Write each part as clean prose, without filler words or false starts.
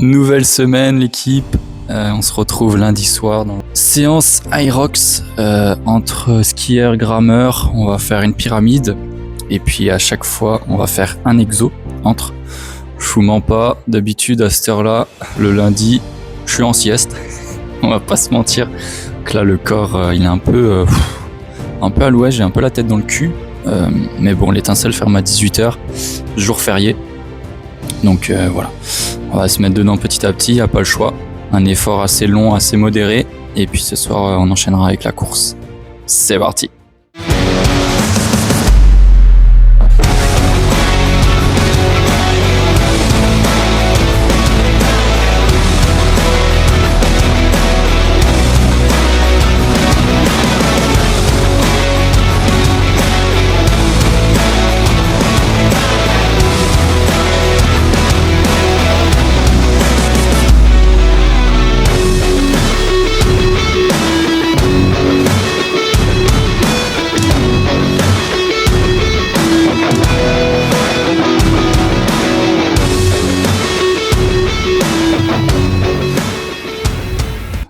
Nouvelle semaine l'équipe, on se retrouve lundi soir dans séance Hyrox entre skieurs, grammeurs. On va faire une pyramide et puis à chaque fois on va faire un exo entre. Je vous mens pas, d'habitude à cette heure-là, le lundi, je suis en sieste, on va pas se mentir. Donc là le corps il est un peu à l'ouest, j'ai un peu la tête dans le cul, mais bon l'étincelle ferme à 18h, jour férié. Donc voilà, on va se mettre dedans petit à petit, y a pas le choix. Un effort assez long, assez modéré, et puis ce soir on enchaînera avec la course. C'est parti.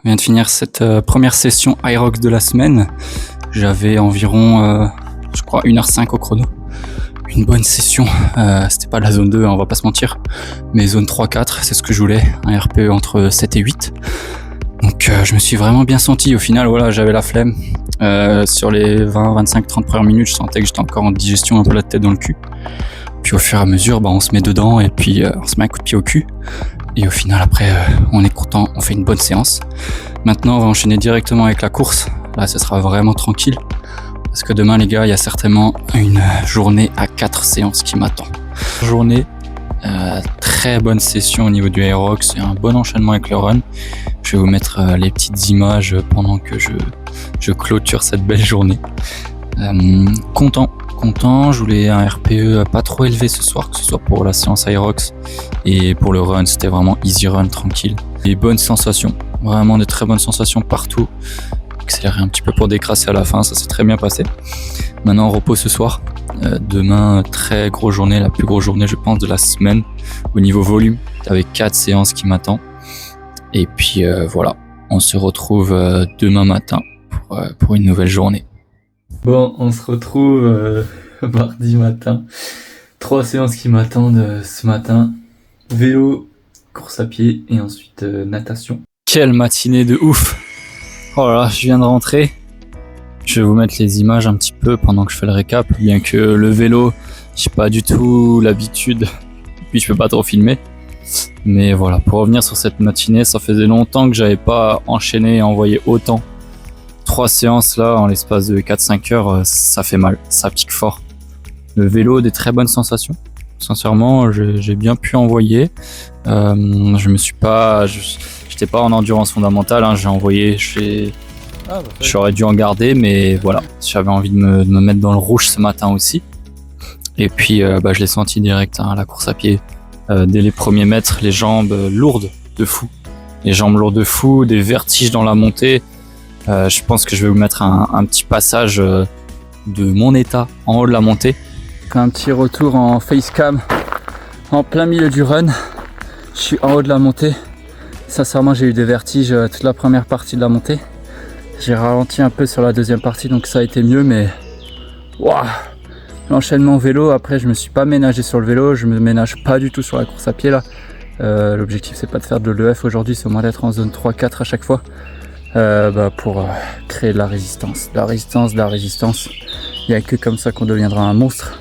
Je viens de finir cette première session Hyrox de la semaine. J'avais environ, je crois, 1h05 au chrono. Une bonne session. C'était pas la zone 2, hein, on va pas se mentir. Mais zone 3-4, c'est ce que je voulais. Un RPE entre 7 et 8. Donc je me suis vraiment bien senti. Au final, voilà, j'avais la flemme. Sur les 20, 25, 30 premières minutes, je sentais que j'étais encore en digestion, un peu la tête dans le cul. Puis au fur et à mesure, on se met dedans et puis on se met un coup de pied au cul. Et au final, après, on est content, on fait une bonne séance. Maintenant, on va enchaîner directement avec la course. Là, ce sera vraiment tranquille. Parce que demain, les gars, il y a certainement une journée à 4 séances qui m'attend. Journée, très bonne session au niveau du Hyrox et un bon enchaînement avec le run. Je vais vous mettre les petites images pendant que je clôture cette belle journée. Content, je voulais un RPE pas trop élevé ce soir, que ce soit pour la séance Hyrox et pour le run, c'était vraiment easy run, tranquille. Des bonnes sensations, vraiment de très bonnes sensations partout. Accélérer un petit peu pour décrasser à la fin, ça s'est très bien passé. Maintenant on repose ce soir. Demain, très grosse journée, la plus grosse journée je pense de la semaine au niveau volume, avec 4 séances qui m'attendent. Et puis voilà, on se retrouve demain matin pour une nouvelle journée. Bon, on se retrouve mardi matin. 3 séances qui m'attendent ce matin. Vélo, course à pied et ensuite natation. Quelle matinée de ouf! Oh là là, je viens de rentrer. Je vais vous mettre les images un petit peu pendant que je fais le récap. Bien que le vélo, j'ai pas du tout l'habitude. Puis je peux pas trop filmer. Mais voilà, pour revenir sur cette matinée, ça faisait longtemps que j'avais pas enchaîné et envoyé autant. 3 séances là en l'espace de 4-5 heures, ça fait mal, ça pique fort. Le vélo, des très bonnes sensations. Sincèrement, j'ai bien pu envoyer. J'étais pas en endurance fondamentale, hein, j'ai envoyé, j'aurais dû en garder, mais voilà, j'avais envie de me mettre dans le rouge ce matin aussi. Et puis je l'ai senti direct, hein, la course à pied. Dès les premiers mètres, les jambes lourdes de fou. Les jambes lourdes de fou, des vertiges dans la montée. Je pense que je vais vous mettre un petit passage de mon état en haut de la montée. Un petit retour en facecam en plein milieu du run. Je suis en haut de la montée. Sincèrement, j'ai eu des vertiges toute la première partie de la montée. J'ai ralenti un peu sur la deuxième partie, donc ça a été mieux, mais waouh, l'enchaînement vélo. Après, je me suis pas ménagé sur le vélo, je me ménage pas du tout sur la course à pied là. L'objectif, c'est pas de faire de l'EF aujourd'hui, c'est au moins d'être en zone 3-4 à chaque fois. Pour créer de la résistance. Il n'y a que comme ça qu'on deviendra un monstre.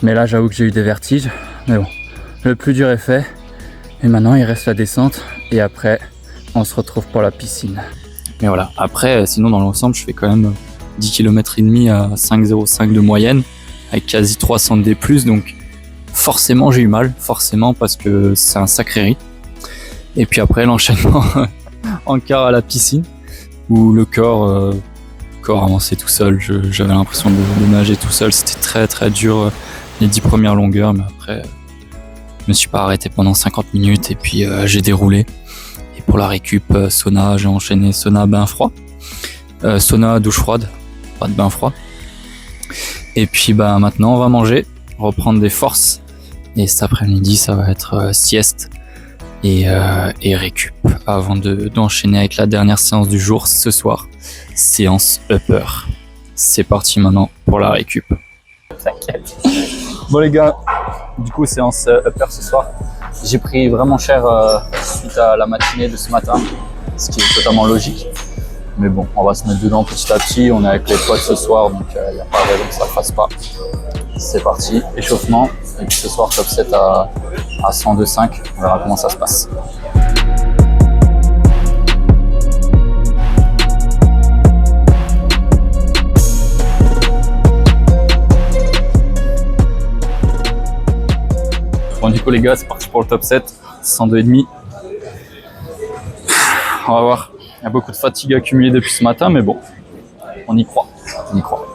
Mais là, j'avoue que j'ai eu des vertiges. Mais bon, le plus dur est fait. Et maintenant, il reste la descente. Et après, on se retrouve pour la piscine. Mais voilà, après, sinon, dans l'ensemble, je fais quand même 10 km et demi à 5,05 de moyenne, avec quasi 300 de D+. Donc, forcément, j'ai eu mal. Forcément, parce que c'est un sacré rythme. Et puis après, l'enchaînement en quart à la piscine, où le corps avançait tout seul. J'avais l'impression de nager tout seul. C'était très très dur les 10 premières longueurs, mais après je me suis pas arrêté pendant 50 minutes et puis j'ai déroulé. Et pour la récup, sauna, j'ai enchaîné sauna bain froid, sauna douche froide, pas de bain froid. Et puis maintenant on va manger, reprendre des forces. Et cet après-midi ça va être sieste. et récup avant d'enchaîner avec la dernière séance du jour ce soir, séance upper. C'est parti maintenant pour la récup. T'inquiète. Bon les gars, du coup séance upper ce soir. J'ai pris vraiment cher suite à la matinée de ce matin, ce qui est totalement logique. Mais bon, on va se mettre dedans petit à petit. On est avec les potes ce soir, donc il n'y a pas de raison que ça ne fasse pas. C'est parti, échauffement. Et puis ce soir, top 7 à 102,5. On verra comment ça se passe. Bon, du coup, les gars, c'est parti pour le top 7. 102,5. On va voir. Il y a beaucoup de fatigue accumulée depuis ce matin, mais bon, on y croit. On y croit.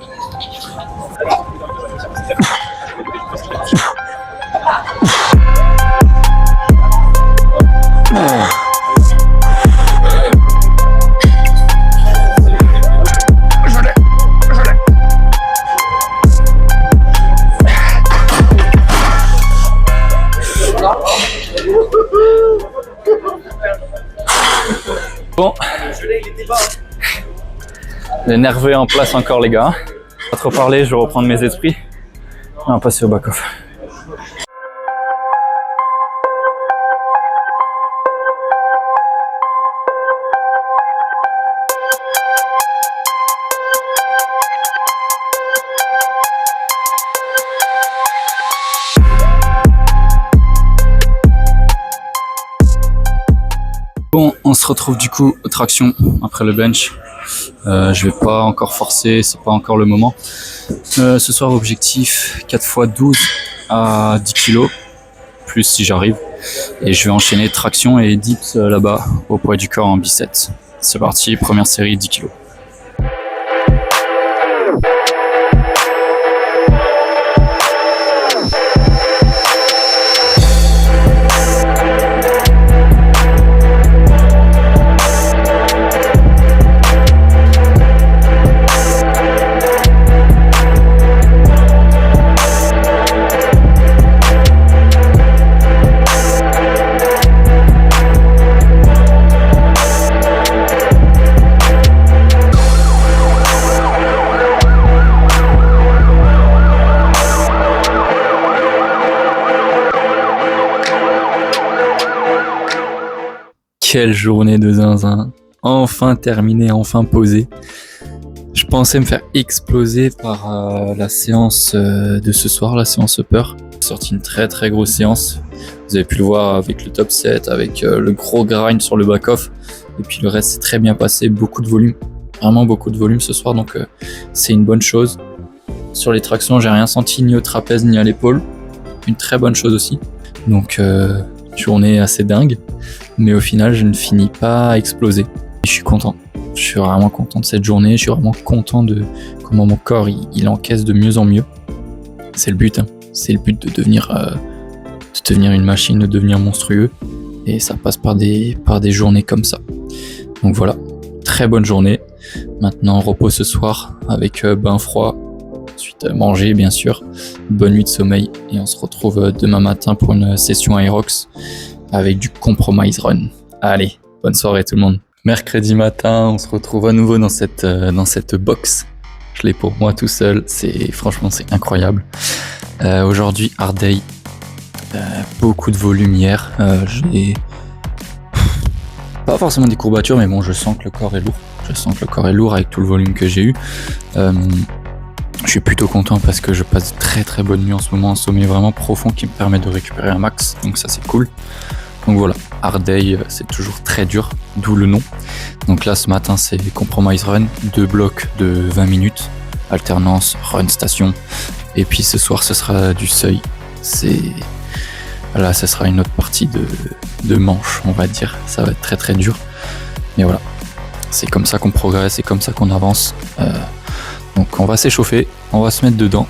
Bon, les nerveux en place encore les gars. Pas trop parler, je vais reprendre mes esprits. On va passer au back-off. Bon, on se retrouve du coup aux tractions après le bench. Je vais pas encore forcer, c'est pas encore le moment. Ce soir, objectif 4 x 12 à 10 kg, plus si j'arrive. Et je vais enchaîner traction et dips là-bas au poids du corps en biceps. C'est parti, première série 10 kg. Quelle journée de zinzin, enfin terminée, enfin posée. Je pensais me faire exploser par la séance de ce soir, la séance upper. J'ai sorti une très très grosse séance. Vous avez pu le voir avec le top 7, avec le gros grind sur le back-off. Et puis le reste s'est très bien passé, beaucoup de volume. Vraiment beaucoup de volume ce soir, donc c'est une bonne chose. Sur les tractions, j'ai rien senti ni au trapèze ni à l'épaule. Une très bonne chose aussi. Donc journée assez dingue. Mais au final, je ne finis pas à exploser. Et je suis content. Je suis vraiment content de cette journée. Je suis vraiment content de comment mon corps il encaisse de mieux en mieux. C'est le but. Hein. C'est le but de devenir une machine, de devenir monstrueux. Et ça passe par des journées comme ça. Donc voilà, très bonne journée. Maintenant, repos ce soir avec bain froid. Ensuite, manger bien sûr. Bonne nuit de sommeil. Et on se retrouve demain matin pour une session Aerox avec du compromise run. Allez, bonne soirée tout le monde. Mercredi matin, on se retrouve à nouveau dans cette box. Je l'ai pour moi tout seul, franchement c'est incroyable. Aujourd'hui, hard day, beaucoup de volume hier. J'ai pas forcément des courbatures, mais bon, je sens que le corps est lourd. Je sens que le corps est lourd avec tout le volume que j'ai eu. Je suis plutôt content parce que je passe de très très bonnes nuits en ce moment, un sommeil vraiment profond qui me permet de récupérer un max, donc ça c'est cool. Donc voilà, hard day c'est toujours très dur, d'où le nom. Donc là ce matin c'est compromise run, 2 blocs de 20 minutes, alternance, run station. Et puis ce soir ce sera du seuil, là ce sera une autre partie de manche on va dire, ça va être très très dur. Mais voilà, c'est comme ça qu'on progresse, c'est comme ça qu'on avance. Donc on va s'échauffer, on va se mettre dedans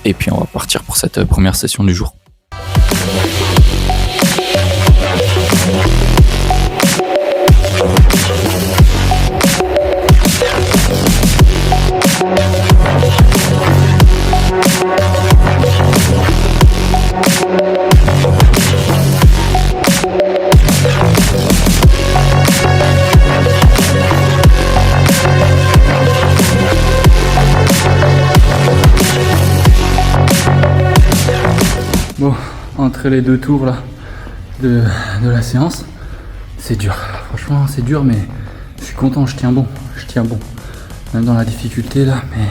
et puis on va partir pour cette première session du jour. après les 2 tours là de la séance. C'est dur, franchement c'est dur, mais je suis content, je tiens bon. Même dans la difficulté là, mais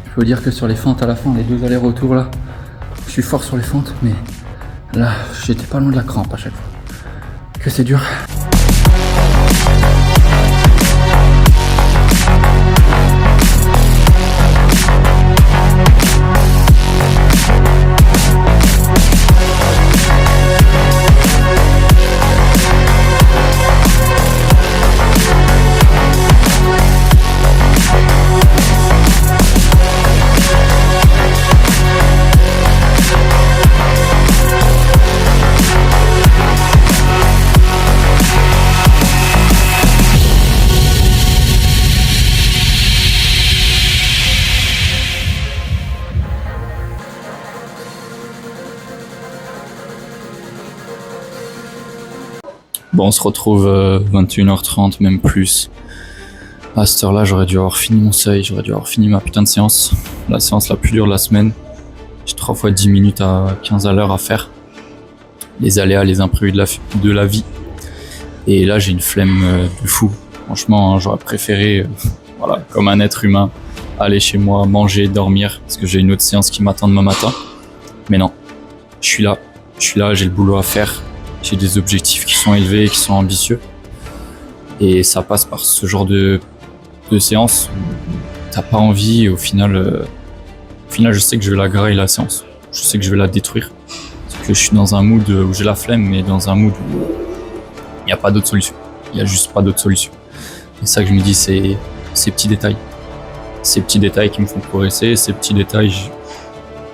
je peux dire que sur les fentes à la fin, les 2 allers-retours là, je suis fort sur les fentes, mais là j'étais pas loin de la crampe à chaque fois. Que c'est dur. Bon, on se retrouve 21h30, même plus. À cette heure-là, j'aurais dû avoir fini mon seuil, j'aurais dû avoir fini ma putain de séance. La séance la plus dure de la semaine. J'ai 3 fois 10 minutes à 15 à l'heure à faire. Les aléas, les imprévus de la vie. Et là, j'ai une flemme de fou. Franchement, j'aurais préféré, voilà, comme un être humain, aller chez moi, manger, dormir, parce que j'ai une autre séance qui m'attend demain matin. Mais non, je suis là, j'ai le boulot à faire. J'ai des objectifs qui sont élevés, qui sont ambitieux. Et ça passe par ce genre de séance. T'as pas envie, et au final, je sais que je vais la grailler la séance. Je sais que je vais la détruire. Parce que je suis dans un mood où j'ai la flemme, mais dans un mood où il n'y a pas d'autre solution. Il n'y a juste pas d'autre solution. Et ça que je me dis, c'est ces petits détails. Ces petits détails qui me font progresser, ces petits détails,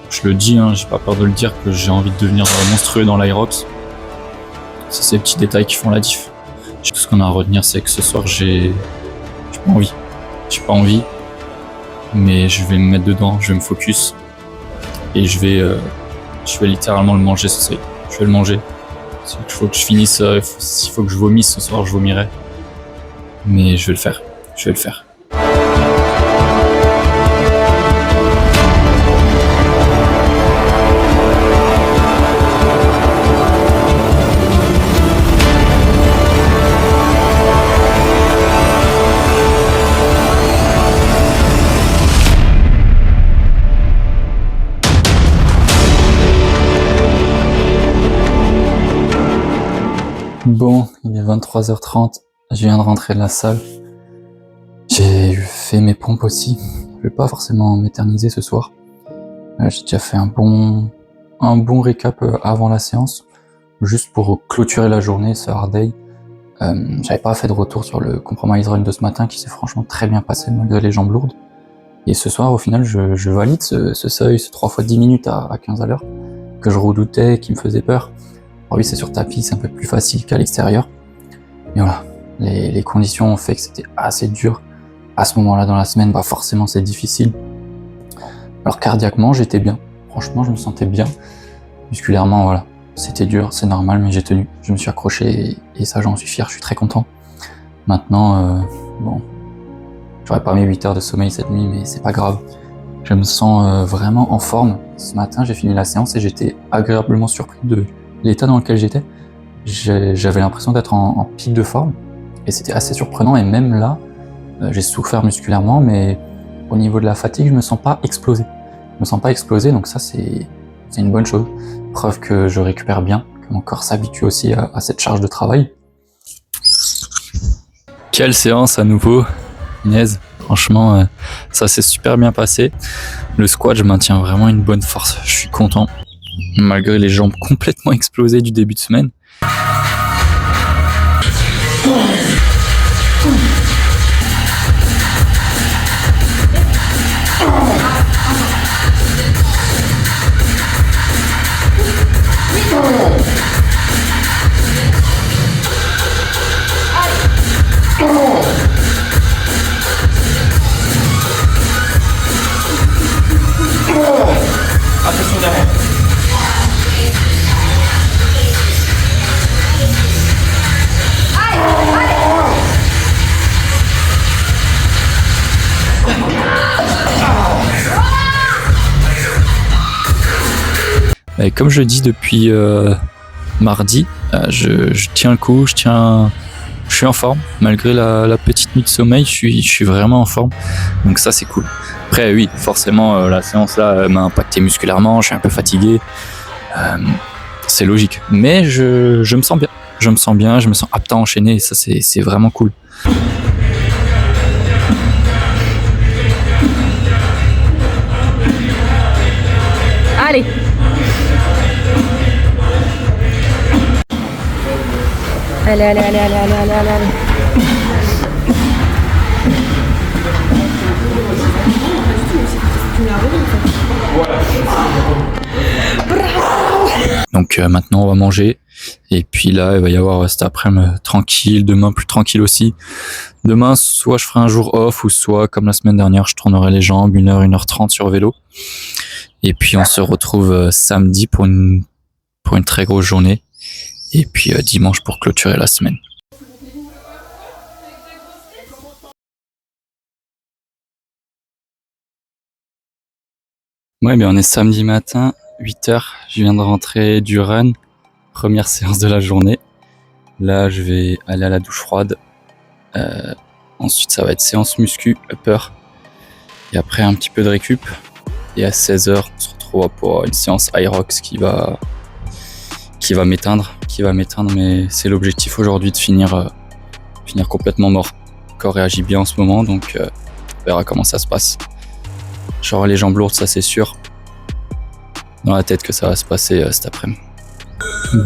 je le dis, j'ai pas peur de le dire, que j'ai envie de devenir monstrueux dans l'Aerox. C'est ces petits détails qui font la diff. Tout ce qu'on a à retenir, c'est que ce soir, j'ai pas envie. J'ai pas envie, mais je vais me mettre dedans, je vais me focus. Et je vais littéralement le manger, ce seuil. Je vais le manger. Il faut que je finisse, s'il faut que je vomisse ce soir, je vomirai. Mais je vais le faire. Je vais le faire. Bon, il est 23h30, je viens de rentrer de la salle. J'ai fait mes pompes aussi. Je vais pas forcément m'éterniser ce soir. J'ai déjà fait un bon récap avant la séance, juste pour clôturer la journée, ce hard day. J'avais pas fait de retour sur le compromise run de ce matin qui s'est franchement très bien passé malgré les jambes lourdes. Et ce soir, au final, je valide ce seuil, ce 3 fois 10 minutes à 15 à l'heure, que je redoutais, qui me faisait peur. Alors oui, c'est sur tapis, c'est un peu plus facile qu'à l'extérieur. Mais voilà, les conditions ont fait que c'était assez dur. À ce moment-là dans la semaine, forcément c'est difficile. Alors cardiaquement, j'étais bien. Franchement, je me sentais bien. Musculairement, voilà, c'était dur, c'est normal, mais j'ai tenu. Je me suis accroché et ça, j'en suis fier, je suis très content. Maintenant, j'aurais pas mis 8 heures de sommeil cette nuit, mais c'est pas grave. Je me sens vraiment en forme. Ce matin, j'ai fini la séance et j'étais agréablement surpris de l'état dans lequel j'étais. J'avais l'impression d'être en pic de forme et c'était assez surprenant. Et même là, j'ai souffert musculairement, mais au niveau de la fatigue, je me sens pas explosé. Donc ça, c'est une bonne chose. Preuve que je récupère bien, que mon corps s'habitue aussi à cette charge de travail. Quelle séance à nouveau, Inès. Franchement, ça s'est super bien passé. Le squat, je maintiens vraiment une bonne force. Je suis content. Malgré les jambes complètement explosées du début de semaine. Et comme je dis depuis mardi, je tiens le coup, je suis en forme. Malgré la petite nuit de sommeil, je suis vraiment en forme. Donc ça, c'est cool. Après, oui, forcément, la séance là m'a impacté musculairement, je suis un peu fatigué. C'est logique. Mais je me sens bien. Je me sens bien, je me sens apte à enchaîner et ça, c'est vraiment cool. Allez. Allez, allez, allez, allez, allez, allez, allez. Donc maintenant on va manger et puis là il va y avoir cet après-midi tranquille, demain plus tranquille aussi. Demain soit je ferai un jour off ou soit comme la semaine dernière je tournerai les jambes 1h, 1h30 sur vélo. Et puis on se retrouve samedi pour une très grosse journée et puis dimanche pour clôturer la semaine. Ouais, bien on est samedi matin, 8h, je viens de rentrer du run, première séance de la journée. Là, je vais aller à la douche froide. Ensuite, ça va être séance muscu, upper. Et après, un petit peu de récup. Et à 16h, on se retrouve pour une séance Hyrox qui va m'éteindre. Mais c'est l'objectif aujourd'hui de finir complètement mort. Le corps réagit bien en ce moment, donc on verra comment ça se passe. J'aurai les jambes lourdes, ça c'est sûr. Dans la tête que ça va se passer cet après-midi.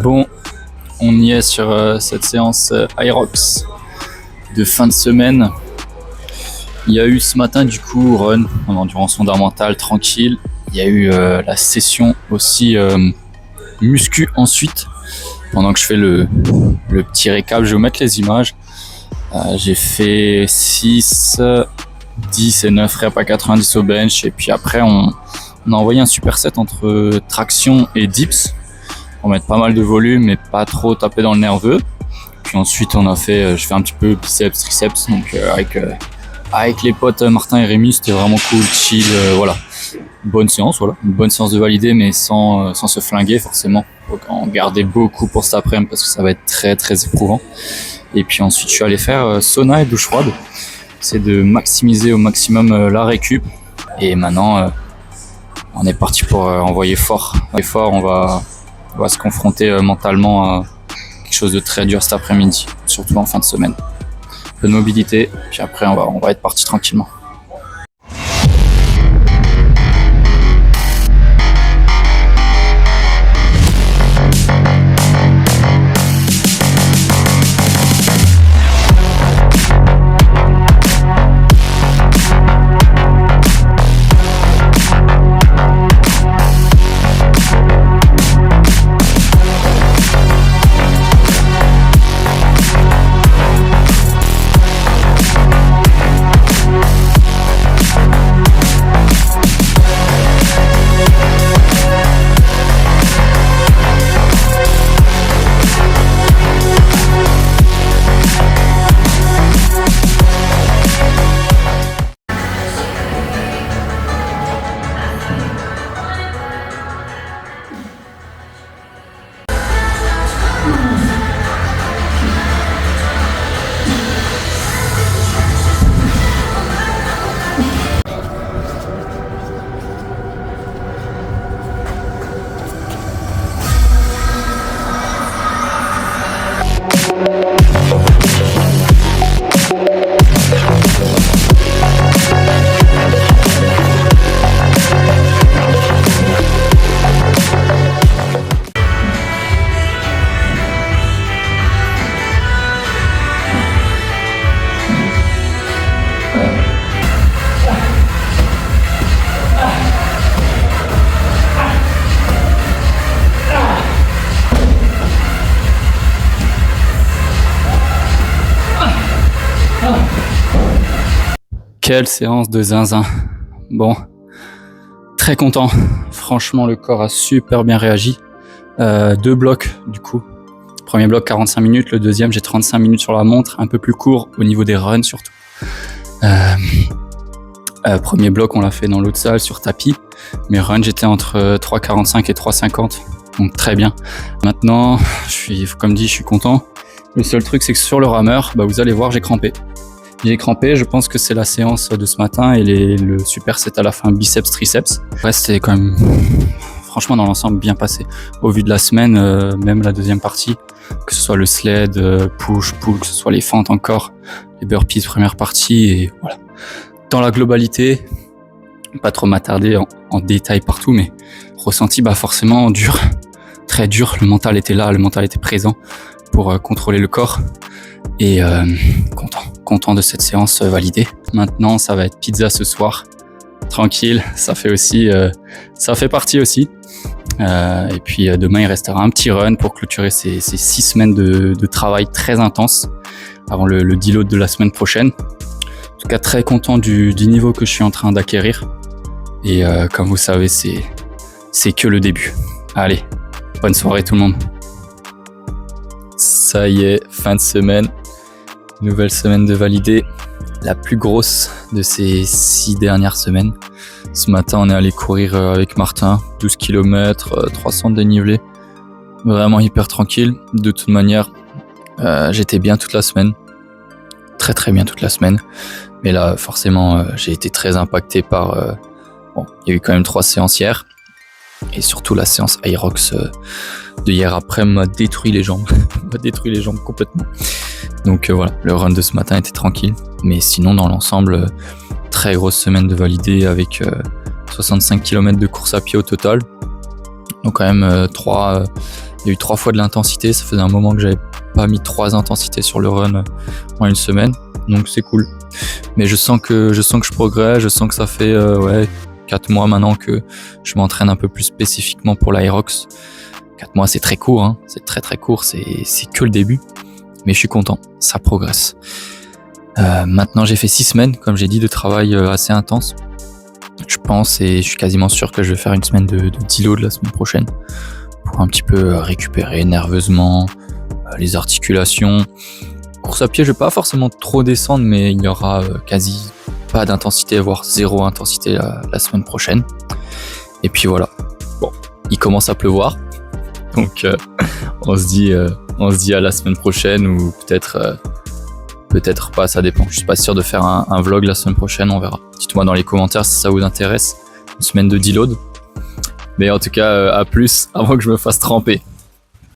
Bon, on y est sur cette séance Hyrox de fin de semaine. Il y a eu ce matin du coup run en endurance fondamentale tranquille. Il y a eu la session aussi muscu ensuite. Pendant que je fais le petit récap, je vais vous mettre les images. J'ai fait 6, 10 et 9 reps à 90 au bench. Et puis après, on a envoyé un superset entre traction et dips pour mettre pas mal de volume mais pas trop taper dans le nerveux. Puis ensuite, je fais un petit peu biceps, triceps. Donc avec les potes Martin et Rémi, c'était vraiment cool, chill, voilà. Bonne séance, voilà. Une bonne séance de valider mais sans se flinguer forcément. Donc en garder beaucoup pour cet après-midi parce que ça va être très très éprouvant. Et puis ensuite, je suis allé faire sauna et douche froide. C'est de maximiser au maximum la récup. Et maintenant, on est parti pour envoyer fort. On va se confronter mentalement à quelque chose de très dur cet après-midi, surtout en fin de semaine. Un peu de mobilité, puis après on va être parti tranquillement. Quelle séance de zinzin. Bon, très content. Franchement, le corps a super bien réagi. 2 blocs du coup. Premier bloc 45 minutes, le deuxième j'ai 35 minutes sur la montre, un peu plus court au niveau des runs surtout. Premier bloc, on l'a fait dans l'autre salle sur tapis. Mes runs, j'étais entre 3,45 et 3,50. Donc très bien. Maintenant, comme dit, je suis content. Le seul truc, c'est que sur le rameur, vous allez voir, j'ai crampé. Je pense que c'est la séance de ce matin et le superset à la fin, biceps, triceps. Ouais, c'était quand même, franchement, dans l'ensemble, bien passé. Au vu de la semaine, même la deuxième partie, que ce soit le sled, push, pull, que ce soit les fentes encore, les burpees, première partie, et voilà. Dans la globalité, pas trop m'attarder en détail partout, mais ressenti, forcément dur, très dur. Le mental était là, le mental était présent pour contrôler le corps. Et content de cette séance validée. Maintenant, ça va être pizza ce soir, tranquille. Ça fait partie aussi. Et puis demain, il restera un petit run pour clôturer ces 6 semaines de travail très intense avant le deload de la semaine prochaine. En tout cas, très content du niveau que je suis en train d'acquérir. Et comme vous savez, c'est que le début. Allez, bonne soirée tout le monde. Ça y est, fin de semaine. Nouvelle semaine de validé, la plus grosse de ces 6 dernières semaines. Ce matin, on est allé courir avec Martin, 12 km, 300 de dénivelé. Vraiment hyper tranquille. De toute manière, j'étais bien toute la semaine. Très très bien toute la semaine. Mais là, forcément, j'ai été très impacté par... il y a eu quand même 3 séances hier. Et surtout la séance Aerox de hier après m'a détruit les jambes. m'a détruit les jambes complètement. Donc voilà, le run de ce matin était tranquille. Mais sinon, dans l'ensemble, très grosse semaine de validé avec 65 km de course à pied au total. Donc quand même, il y a eu 3 fois de l'intensité. Ça faisait un moment que j'avais pas mis 3 intensités sur le run en une semaine. Donc c'est cool. Mais je sens que je progresse, je sens que ça fait 4 mois maintenant que je m'entraîne un peu plus spécifiquement pour l'Aerox. 4 mois, c'est très court, hein. C'est très très court, c'est que le début. Mais je suis content, ça progresse. Maintenant, j'ai fait 6 semaines, comme j'ai dit, de travail assez intense. Je pense et je suis quasiment sûr que je vais faire une semaine de deload la semaine prochaine pour un petit peu récupérer nerveusement les articulations. Course à pied, je vais pas forcément trop descendre, mais il y aura quasi pas d'intensité, voire 0 intensité la semaine prochaine. Et puis voilà. Bon, il commence à pleuvoir, donc on se dit à la semaine prochaine ou peut-être pas, ça dépend. Je suis pas sûr de faire un vlog la semaine prochaine, on verra. Dites-moi dans les commentaires si ça vous intéresse, une semaine de deload. Mais en tout cas, à plus avant que je me fasse tremper.